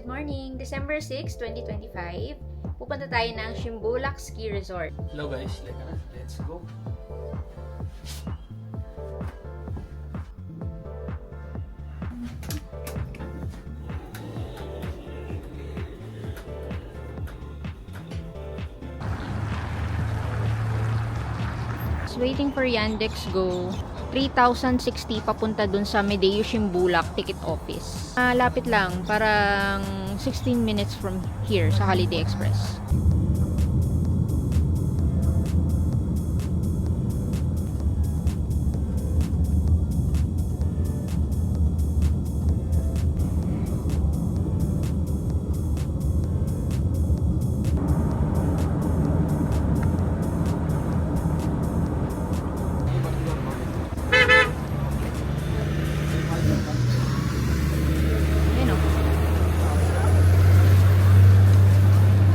good morning! December 6, 2025, pupunta tayo ng Shimbulak Ski Resort. Hello guys, let's go. Just waiting for Yandex Go. 3,060 papunta dun sa Medeo Shimbulak ticket office. Lapit lang, parang 16 minutes from here sa Holiday Express.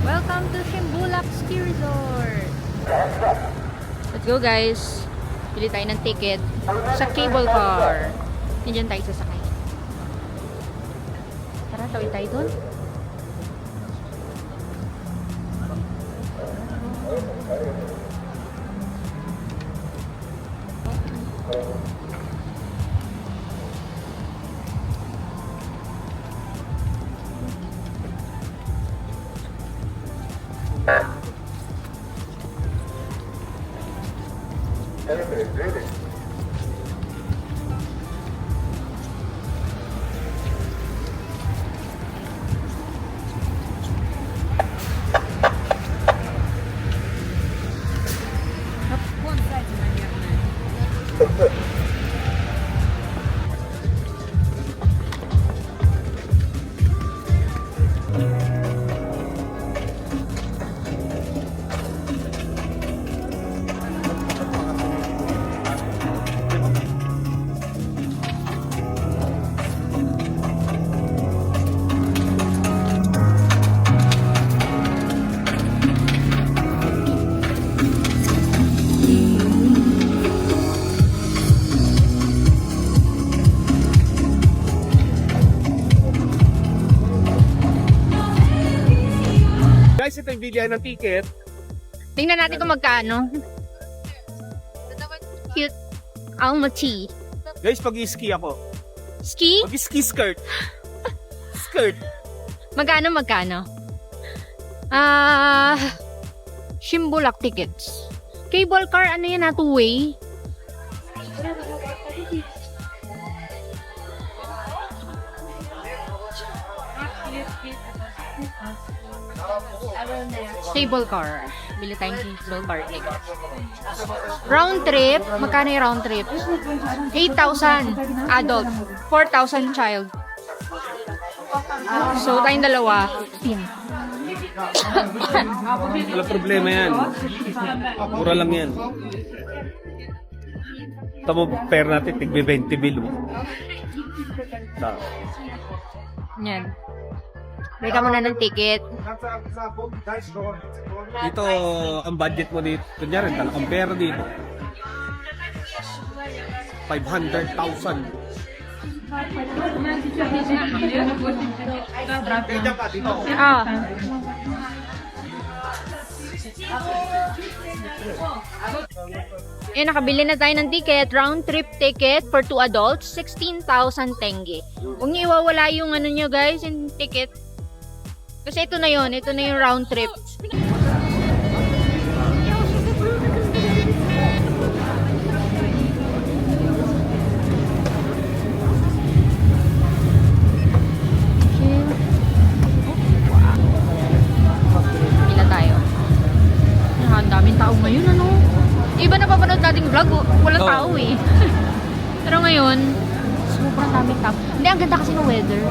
Welcome to Shimbulak Ski Resort! Let's go guys! Pili tayo ng ticket sa cable car. Nandiyan tayo sasakay. Tara, tawid tayo dun. Guys, ito yung bilihan ng ticket. Tingnan natin kung magkano. Cute Almaty. Guys, pag-ski ako. Ski? Pag-ski skirt. Skirt. Magkano? Shimbulak tickets. Cable car, ano yan, two-way? Cable car. Bili tayong cable car. Round trip. Magkano yung round trip? 8,000 adult. 4,000 child. So, tayong dalawa. 15. Wala problema yan. Mura lang yan. Ito mo, pair natin, tigbe 20 mil. Yan. Bili ka muna ng ticket. Dito, ang budget mo dito, kunyari, talagang pera dito. 500,000. Ah. Nakabili na tayo ng ticket, round trip ticket for 2 adults, 16,000 tenge. Huwag niyo iwawala yung ano nyo guys, yung ticket. Kasi ito na yung round trip. Pila tayo. Ang daming tao ngayon, ano? Iba na papanood nating vlog, walang tao eh. Pero ngayon, sobrang daming tao. Hindi, ang ganda kasi ng weather.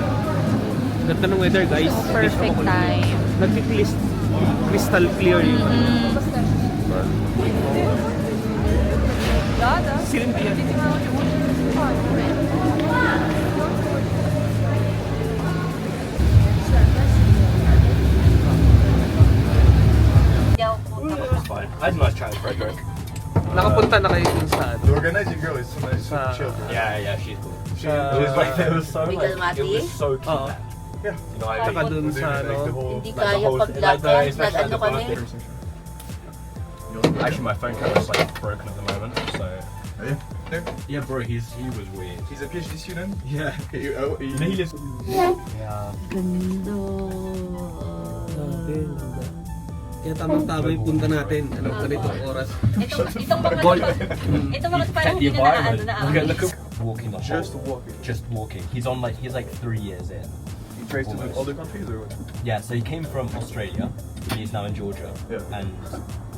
Ganda ng weather, guys. So, perfect time. Crystal clear yun. Cynthia. I'd much try for a drink. Nakapunta na kayo dun sa The organizing girl is super Sa- chill. Yeah, she's cool. She- It was like, it was so Miguel like, it was Mati? so cute. Oo. Yeah. You know, I Saka think dun we're sa, doing, like, the ano, whole, Hindi like, the kaya whole, pag like, the, lakad, especially nag-ano the kami. birthday. Actually, my phone camera's like broken at the moment, so. Yeah, bro, he was weird. He's a PhD student. Yeah. You know, he lives. Yeah. Ganda. Kaya tamang-tama yung punta natin. Alam ko nito oras. Itong mga Gold. ito mga parang The hindi na ano environment. na Look at walking the whole. Just walking. Just walking. He's like 3 years in. He traced to Almost. other countries or what? Yeah, so he came from Australia. He's now in Georgia. Yeah. And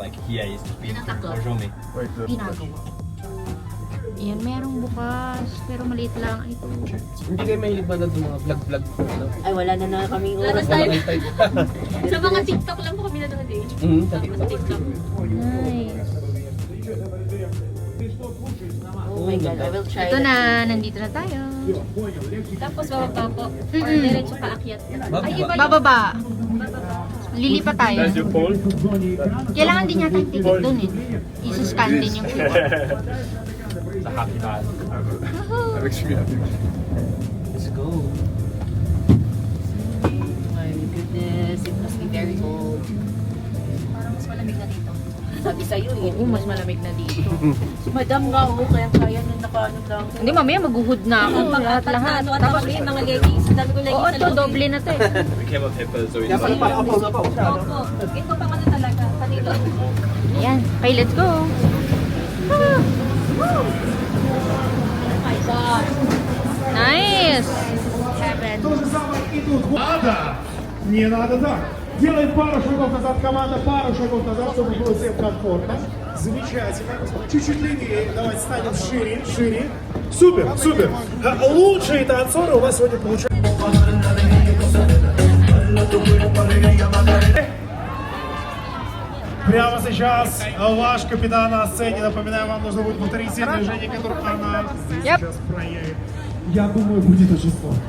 like he's just been Pinakako. Bonjour me. Wait, ginagawa. Yan, merong bukas. Pero maliit lang. Ito. Hindi kayo mahilig ba na mga vlog-vlog? Ano? Ay, wala na kaming Wala oras. na tayo. Walang time. Sa mga TikTok lang po kami nanonood eh. Sa TikTok. Nice. Oh my God, I will try Ito that. na, nandito na tayo. Tapos bababa po. Or diretso paakyat. Ay, iba yun. Bababa. Lilipat tayo. There's your phone. Kailangan din yata yung ticket doon eh. Isa-scan din yung QR. It's a happy man. I'm extremely happy. Let's go. My goodness, it must be very cold. Parang mas malamig na dito. Sabi sa'yo eh. Oo, mas malamig na dito. Madam nga ako, kaya kaya nung nakaano lang. Hindi, mamaya maghuhood na ako. Lahat-lahat. Tapos Tapos, yung mga leggings. Dami ko leggings oo, sa to loob. doble na to eh. We came up here for Zoe's Kaya pala birthday. pa na pa siya. Opo. Ito pang ano talaga. Kanilo. Ayan. Okay, let's go. Ah. Oh my God. Nice. Heaven. То же самое и тут. Надо! Не надо так. Делаем пару шагов назад, команда, пару шагов назад, чтобы было всем комфортно. Замечательно. Чуть-чуть левее. Давайте станем шире, шире. Супер, супер. Лучшие танцоры у нас сегодня получаются. Прямо сейчас ваш капитан на сцене. Напоминаю, вам нужно будет повторить все движения, которые она сейчас проявит. Я думаю, будет очень сложно.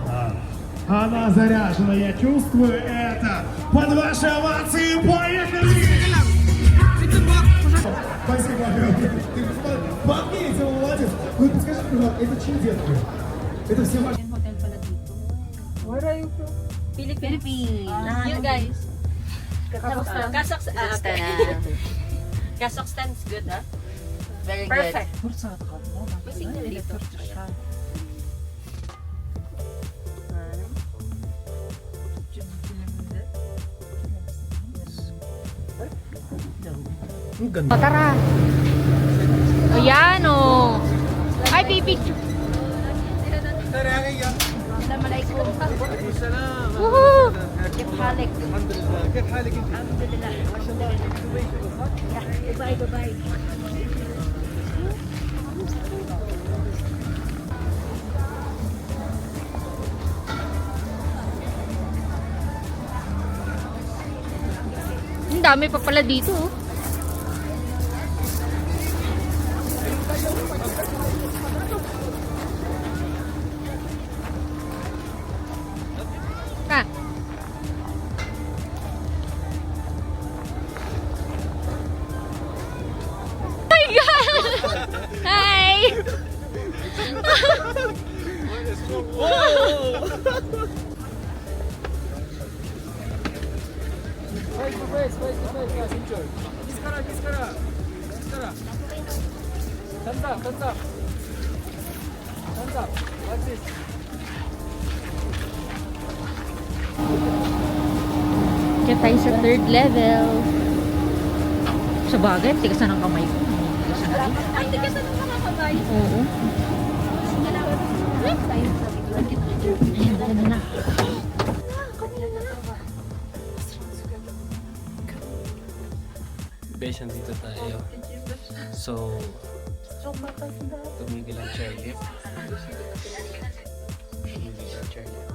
Она заряжена, я чувствую это. Под ваши овации, поехали! Спасибо. Ты подметил, молодец. Вы подскажите, пожалуйста, это чьи детки? Это все ваши... Hotel pala dito. Where are you from? Philippines. You guys. Kazakhstan. Kazakhstan. Kazakhstan's good, ah? Very good. Perfect. May signal dito. Ang O, ganda. tara. Ayan o. Ay, pipicture. Assalamualaikum. Woohoo! كيف حالك؟ كيف حالك انت؟ الحمد لله. باي باي باي. Ang dami pa pala dito. Oh. Ah. Oh my God! Hi! Kaya tayo sa third level. Sa bagay, tigas na ng kamay ko. Tigas na rin. Ay, tigas na ng mga kamay. Oo. Ayan, ganda na. Besh, dito tayo. So, tumigil ang chairlift. Tumigil ang chairlift.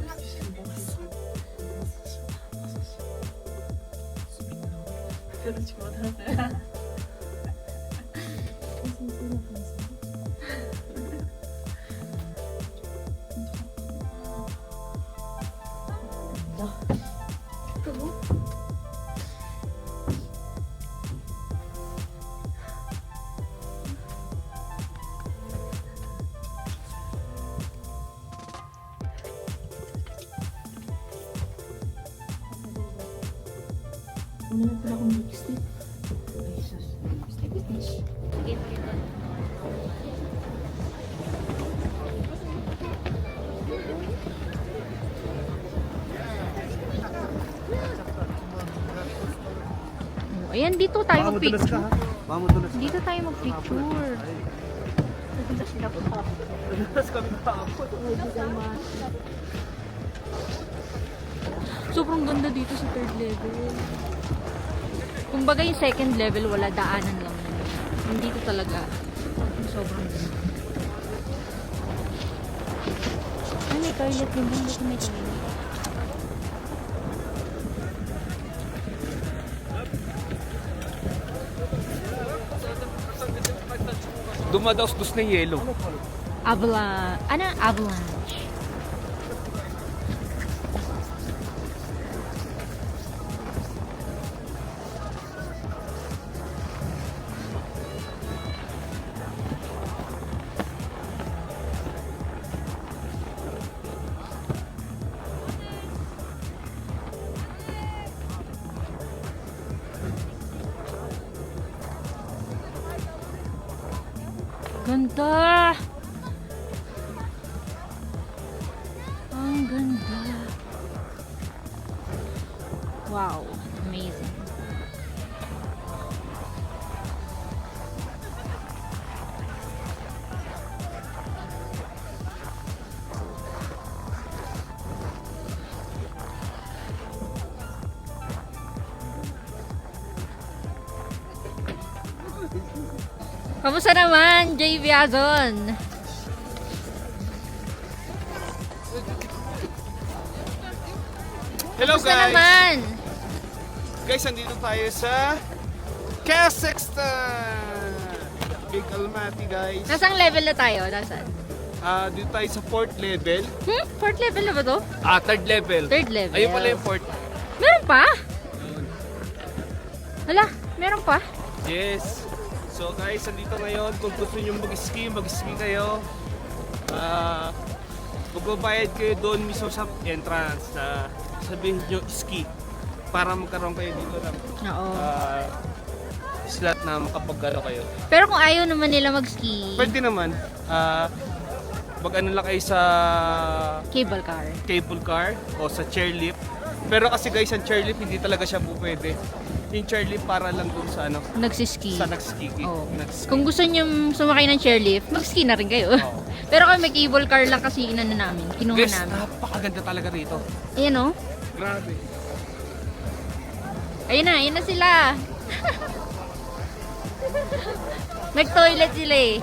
Wala na pala akong lipstick. Ay, sus. Sige, dito. Oh, ayan, dito tayo mag-picture. Dito tayo mag-picture. Sobrang ganda dito sa third level. Kumbaga yung second level, wala, daanan lang. Yung dito talaga, sobrang ganda. Ay, may toilet din. Dito may toilet. Dumadaos-dos na yelo. Avalanche. Ganda! Ang ganda. Wow, amazing. Kamusta naman, Jay Viazon? Hello Kamusta guys! naman? Guys, andito tayo sa Kazakhstan! Big Almaty guys. Nasang level na tayo? Nasaan? Dito tayo sa 4th level. Fourth level na ba to? 3rd level. Third level. Ayun pala yung 4th. Meron pa? Hala, meron pa? Yes. So guys, andito ngayon. Kung gusto nyo mag-ski kayo. Magbabayad kayo doon mismo sa entrance. Sabihin nyo ski. Para magkaroon kayo dito ng Oo. slot na makapagano kayo. Pero kung ayaw naman nila mag-ski, Pwede naman. Mag-ano lang kayo sa cable car. cable car o sa chairlift. Pero kasi guys, ang chairlift hindi talaga siya pwede. Yung chairlift para lang dun sa ano, Nagsiski. sa nagski. Oo. Nagski. Kung gusto nyo sumakay ng chairlift, mag-ski na rin kayo. Oo. Pero kung may cable car lang kasi inano namin, kinuha Guys, namin. napakaganda talaga rito. Ayan o. Grabe. Ayun na sila. Nag-toilet sila eh.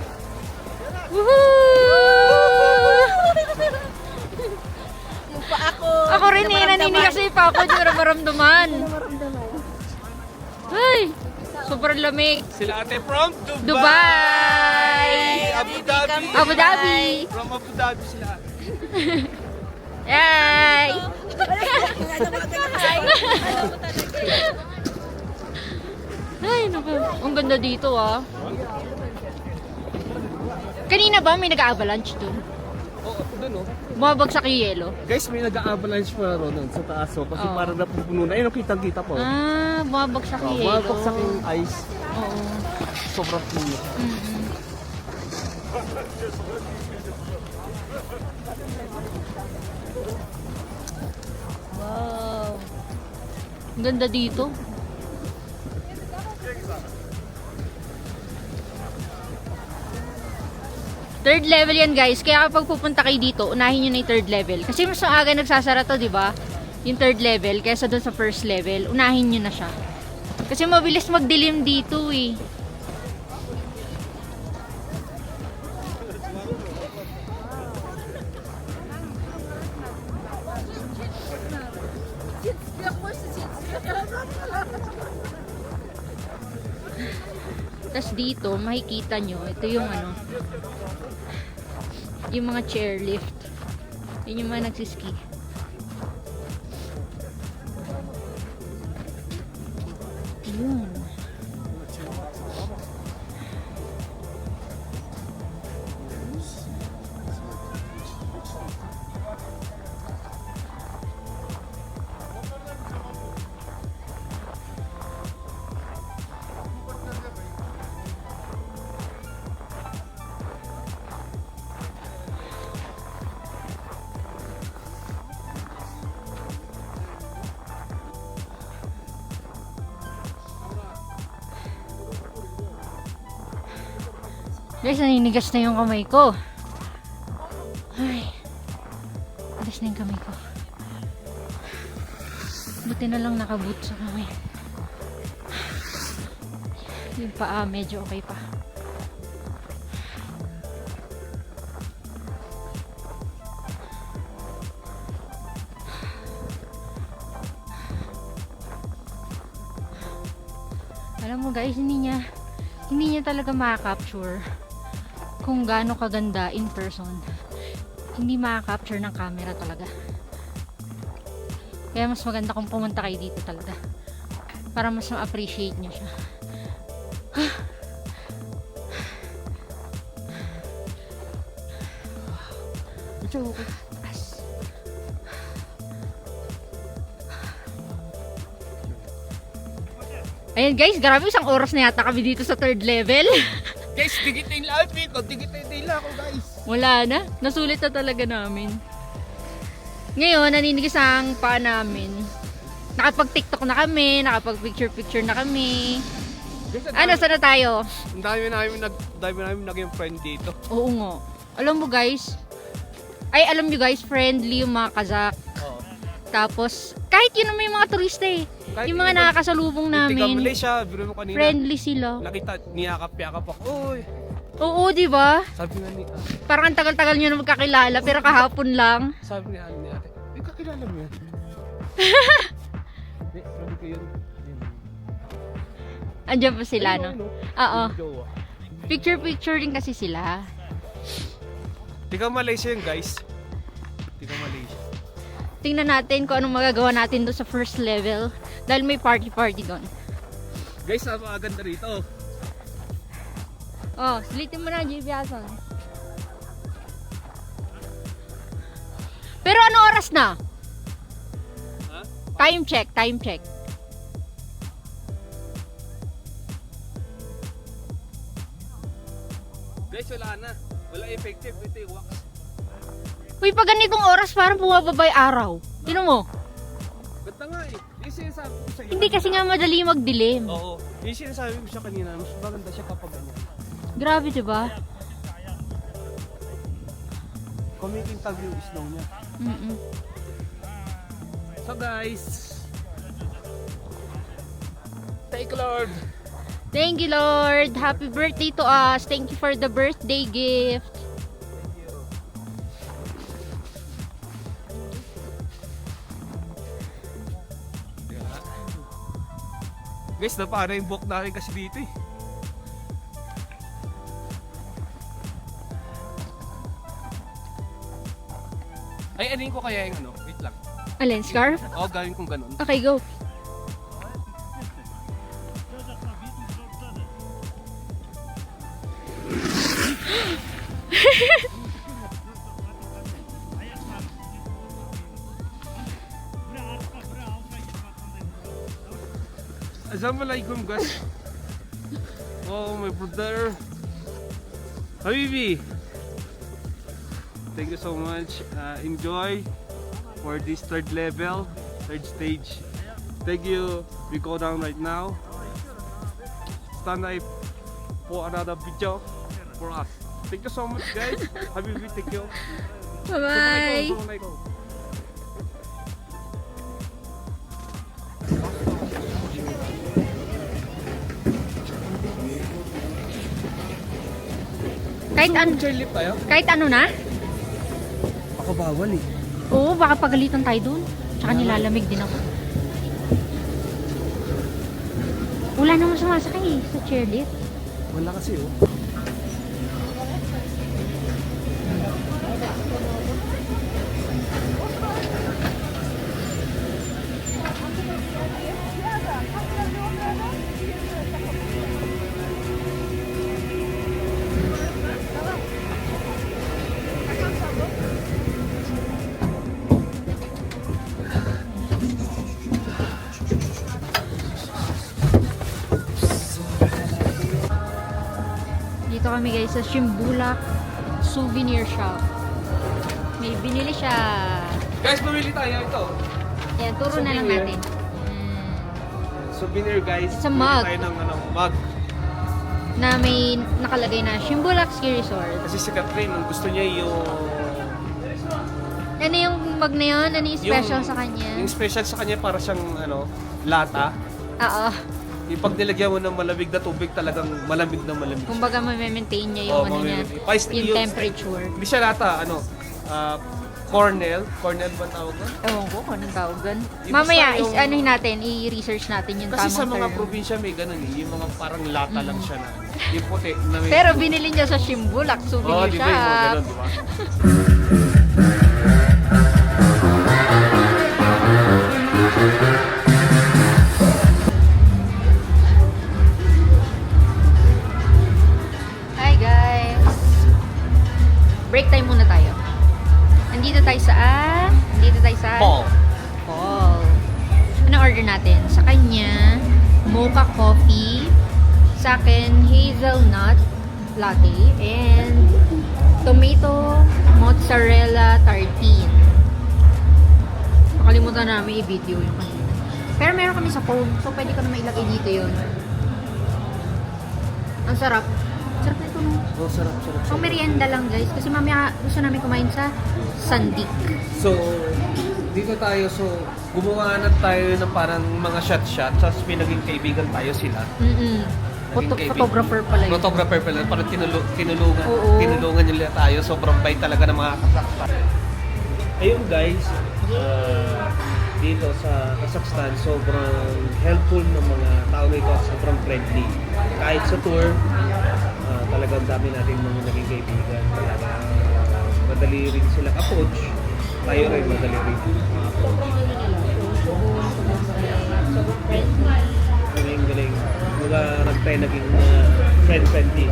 Woohoo! Ako rin eh, naninigas yung pa ako, di ko na maramdaman. Ay, sobrang lamig. Sila ate from Dubai! Dubai! Abu Dhabi! Abu Dhabi! From Abu Dhabi sila ate. Yay! Ay, naku. Ang ganda dito ah. Kanina ba may nag-avalanche dun? Oo, dun oh. Bumabagsak yung yelo? Guys, may nag-avalanche pa ron doon sa taas oh, kasi Oo. parang napupuno na. Ayun, kitang-kita po. Ah, bumabagsak yung yelo. Mabagsak yung ice. Oo. Sobrang puno. Mm-mm. Wow. Ang ganda dito. Third level yan guys. Kaya kapag pupunta kayo dito, unahin nyo na yung third level. Kasi mas maaga nagsasara to, di ba? Yung third level, kaysa doon sa first level, unahin nyo na siya. Kasi mabilis magdilim dito eh. Tapos dito, makikita nyo, ito yung ano, yung mga chairlift. Yun yung mga nagsiski. Yun. Guys, naninigas na yung kamay ko. Ay. Alis na yung kamay ko. Buti na lang nakaboot sa kamay. Yung paa, medyo okay pa. Alam mo guys, hindi niya talaga ma-capture kung gaano kaganda in person. Hindi ma-capture ng camera talaga. Kaya mas maganda kung pumunta kayo dito talaga para mas ma-appreciate nyo siya. As. Ayan guys, grabe isang oras na yata kami dito sa 3rd level. Guys, digitin lang ko. Digitin lang ako, guys. Wala na. Nasulit na talaga namin. Ngayon, naninigas ang paa namin. Nakapag-TikTok na kami, nakapag-picture-picture na kami. Guys, Ano, saan na tayo? Ang dami namin naging friend dito. Oo nga. Alam mo guys, alam nyo guys, friendly yung mga Kazakh. Oo. Tapos, kahit yun naman yung mga turista eh. Kahit Yung mga nakakasalubong Tiga namin, Malaysia, biro mo kanina. friendly sila. Nakita, niyakap-yakap ako. Uy! Oo, di ba? Sabi nga ni Parang ang tagal-tagal nyo na magkakilala, pero kahapon lang. Sabi ni ate, kakilala mo yan? Sabi ko yun. Andiyan pa sila, no? Ayun, Oo. yung jowa. Picture-picture din kasi sila. Tiga Malaysia yun, guys. Tiga Malaysia. Tingnan natin kung anong magagawa natin doon sa first level. Dahil may party-party doon. Guys, napakaganda rito. Oh, silitin mo na, JB Ason. Pero ano oras na? Ha? Time check, time check. Guys, wala na. Wala effective. Ito yung wax. Uy, pag ganitong oras, parang bumababa yung araw. Tinan mo. Ganda nga eh. Yung sinasabi ko sa'yo. Hindi kasi nga madali magdilim. Oo. Yung sinasabi ko siya kanina, mas maganda siya kapag ganyan. Grabe, diba? Community interview is snow niya. Mm-mm. So guys, thank you Lord. Thank you, Lord. Happy birthday to us. Thank you for the birthday gift. Guys, napara yung book natin kasi dito eh. Ay, anin ko kaya yung ano? Wait lang. Alin, scarf? Oo, gawin kong ganun. Okay, go. Assalamualaikum guys. Oh, my brother. Habibi. Thank you so much. Enjoy for this third level, third stage. Thank you. We go down right now. Stand by for another video for us. Thank you so much guys. Habibi, thank you. Bye-bye. Kahit ano na? Ako bawal eh. Oo, baka pagalitan tayo dun. Tsaka nilalamig din ako. Wala namang sumasakay sa chairlift. Wala kasi oh. Dito kami guys sa Shimbulak Souvenir Shop. May binili siya. Guys, pumili tayo ito. Ayan, turo na lang Souvenir. natin. Souvenir guys. It's a Pumili mug. tayo ng mug. na may nakalagay na Shimbulak Ski Resort. Kasi si Catherine, gusto niya yung... Ano yung bag na yun? Ano yung special sa kanya? Yung special sa kanya para siyang lata. Oo. Yung pag nilagyan mo ng malamig na tubig, talagang malamig na malamig. Kumbaga ma-maintain niya yung niya, yung temperature. Hindi siya lata, Cornell ba tawag doon? Ewan ko kung anong tawag doon. Yung Mamaya, basta yung- anuhin natin, i-research natin yung Kasi tamang sa mga term. probinsya may ganun yung mga parang lata lang siya na. Yung puti na may... Pero binili niya sa Shimbulak, souvenir di ba yung mga shop. ganun, di ba? Hi guys! Break time muna tayo. Nandito tayo sa... Paul. Paul. Ano order natin? Sa kanya, mocha coffee. Sa akin, hazelnut latte. And tomato mozzarella tartine. Nakalimutan namin i-video yung kanina. Pero meron kami sa phone. So, pwede ko na mailagay dito yun. Ang sarap. Sarap na ito, no? Oh, sarap. Pang merienda lang, guys. Kasi mamaya gusto namin kumain sa Sandik. So, dito tayo, gumawa na tayo ng parang mga shot-shot, tapos may naging kaibigan tayo sila. Mm-mm. Naging kaibigan. Photographer pala yun. Photographer pala, parang Oo. tinulungan nila tayo, sobrang bait talaga ng mga kasaksan. Ayun guys, dito sa Kazakhstan, sobrang helpful ng mga tao nito, sobrang friendly. Kahit sa tour, talagang dami natin mga naging kaibigan. Talaga, madali rin sila approach. Tayo rin, madali rin. Galing. Mga nagtry naging friend-friendly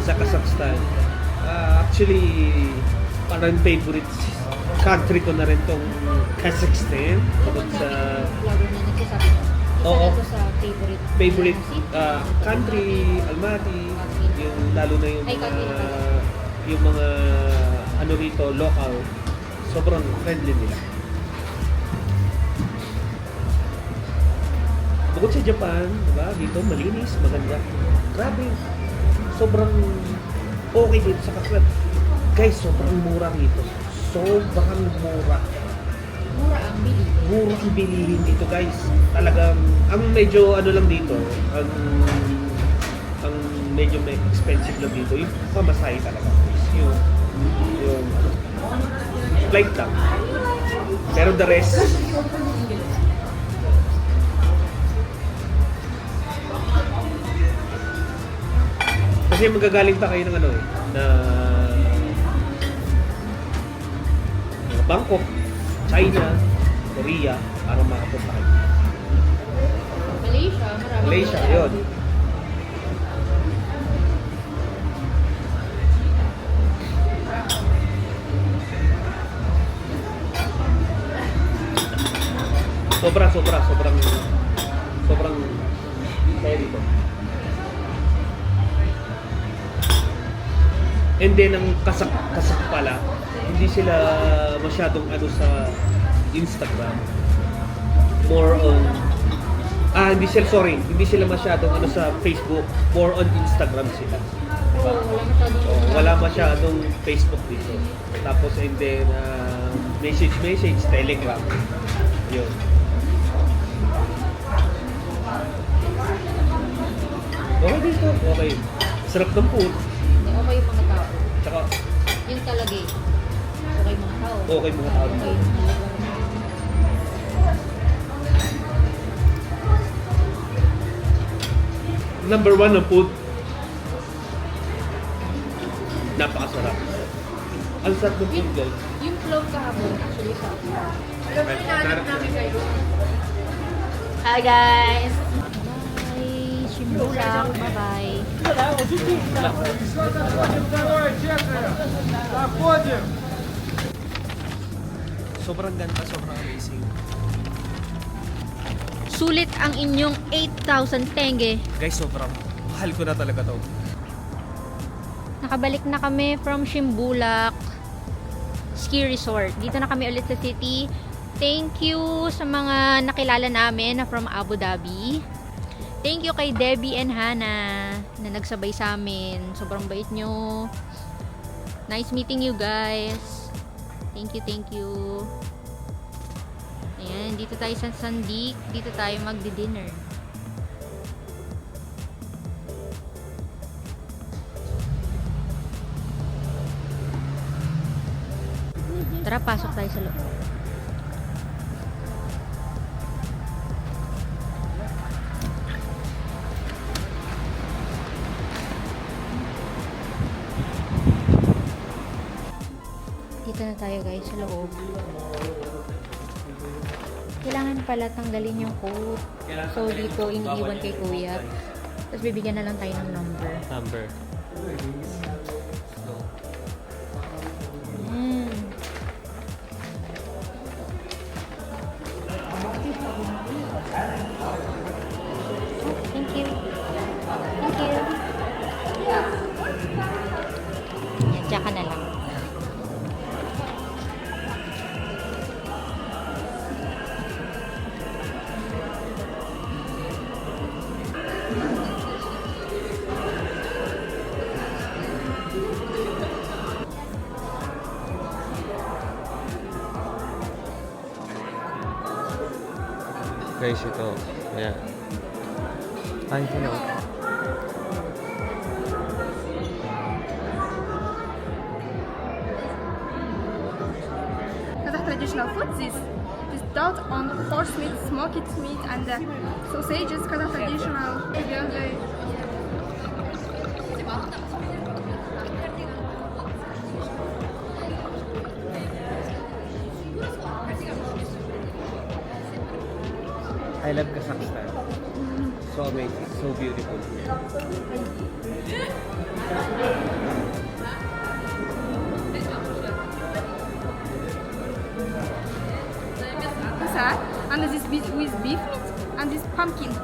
sa Kazakhstan. Actually, parang favorite country ko na rin tong Kazakhstan. Bukod sa Vlogger na nagsasabi. Oo. Isa sa favorite country, Almaty, yung lalo na yung mga ano rito, local, sobrang friendly nila. Bukod sa Japan, diba, dito malinis, maganda. Grabe, sobrang okay dito sa Kazakhstan. Guys, sobrang mura rito. Sobrang mura. Mura ang bili. Mura ang bilihin dito, guys. Talagang, ang medyo ano lang dito, ang medyo may expensive lang dito, yung pamasahe talaga. Yung flight lang. Pero the rest, kasi magagaling pa kayo ng na Bangkok, China, Korea, para makapunta kayo. Malaysia, marami. Malaysia, yun. Sobrang kaya dito. And then ang kasak pala, hindi sila masyadong sa Instagram. More on hindi sila masyadong sa Facebook, more on Instagram sila. Diba? Wala masyadong Facebook dito. Tapos and then message, Telegram. Yun. Okay dito, okay. Sarap ng food. Okay yung mga tao. Tsaka Yung talaga eh. Okay yung mga tao. okay mga tao. Okay yung mga tao. Number 1 ng food. Napakasarap. Ang sarap ng food, guys. Yung flow kahapon, actually sa akin. Hi guys! Bye! Shimbulak, bye-bye. Sobrang ganda, sobrang amazing. Sulit ang inyong 8,000 tenge. Guys, sobrang mahal ko na talaga to. Nakabalik na kami from Shimbulak Ski Resort. Dito na kami ulit sa city. Thank you sa mga nakilala namin na from Abu Dhabi. Thank you kay Debbie and Hannah na nagsabay sa amin. Sobrang bait nyo. Nice meeting you guys. Thank you, thank you. Ayan, dito tayo sa Sandik. Dito tayo magdi-dinner. Tara, pasok tayo sa loob. Dito na tayo guys sa loob. Kailangan pala tanggalin yung coat. So dito iniiwan kay kuya. Tapos bibigyan na lang tayo ng number. Thank you. Thank you. Yan, tsaka na lang. Guys, ito. Ayan. Ay, ito na. Kazakh traditional food, this dirt on horse meat, smoked meat, and sausages. Kazakh traditional. I love Kazakhstan. So amazing, so beautiful. Kazakh, and this with beef meat, and this pumpkin,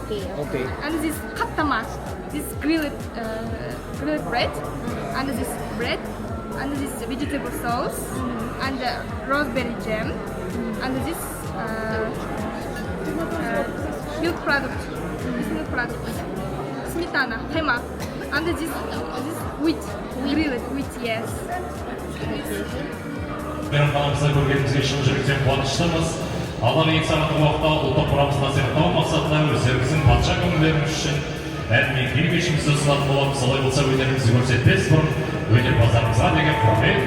Okay. Okay. and this kattama, this grilled bread, and this bread, and this vegetable sauce, and raspberry jam, and this milk product, smetana, hema, and this wheat, grilled wheat, yes. Мейрамханамызда көргенімізге шын жүректен қуаныштымыз. Алдағы екі сағаттық уақытта ұлттық мұрамызды насихаттау мақсатында өздеріңіздің патша көңілдеріңіз үшін әңгіме кешімізді ұсынатын боламыз. Солай болса өнерімізді көрсетпес бұрын өнерпаздарымызға деген құрмет